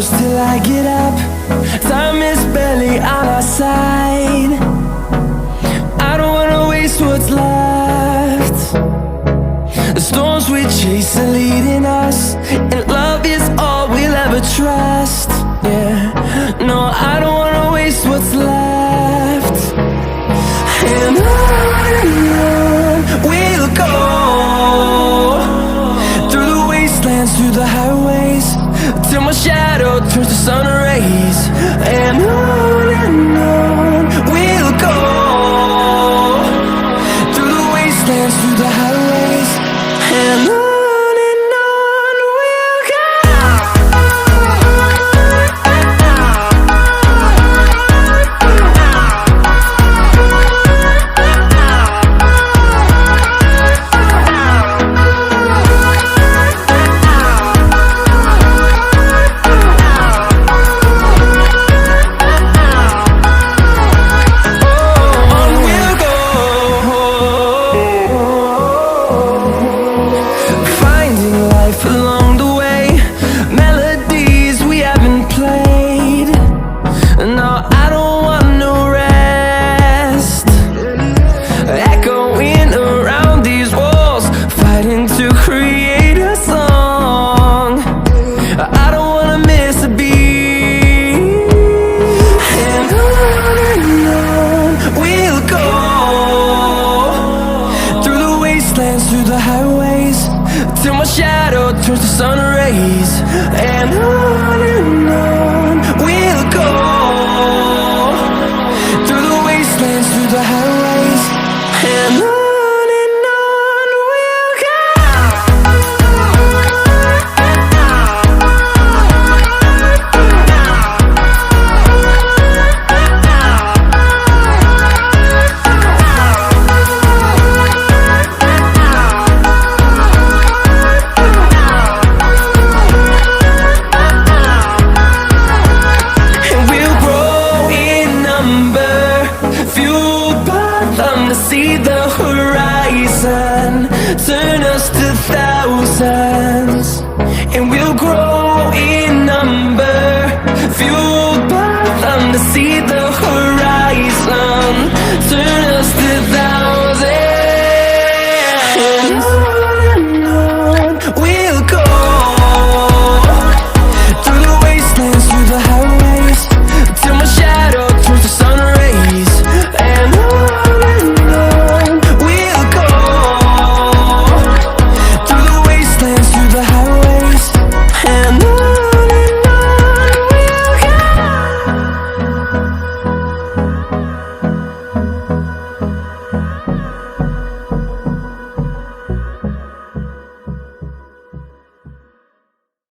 close till I get up. Time is barely on our side. I don't wanna waste what's left. The storms we chase are leading us, and love is all we'll ever trust. Yeah, no, I don't wanna waste what's left. And on we'll go, through the wastelands, through the highways, till my shadow turns to sun rays. And on we'll go, through the wastelands, through the highways, and on. Along the way, melodies we haven't played. No, I don't want no rest. Echoing around these walls, fighting to create a song. I don't wanna miss a beat. And on we'll go, through the wastelands, through the highways, till my shadow turns to sun rays. And on we'll go, through the wastelands, through the highways, and on we'll go. See the horizon turn us to thousands, and we'll grow in number, fuel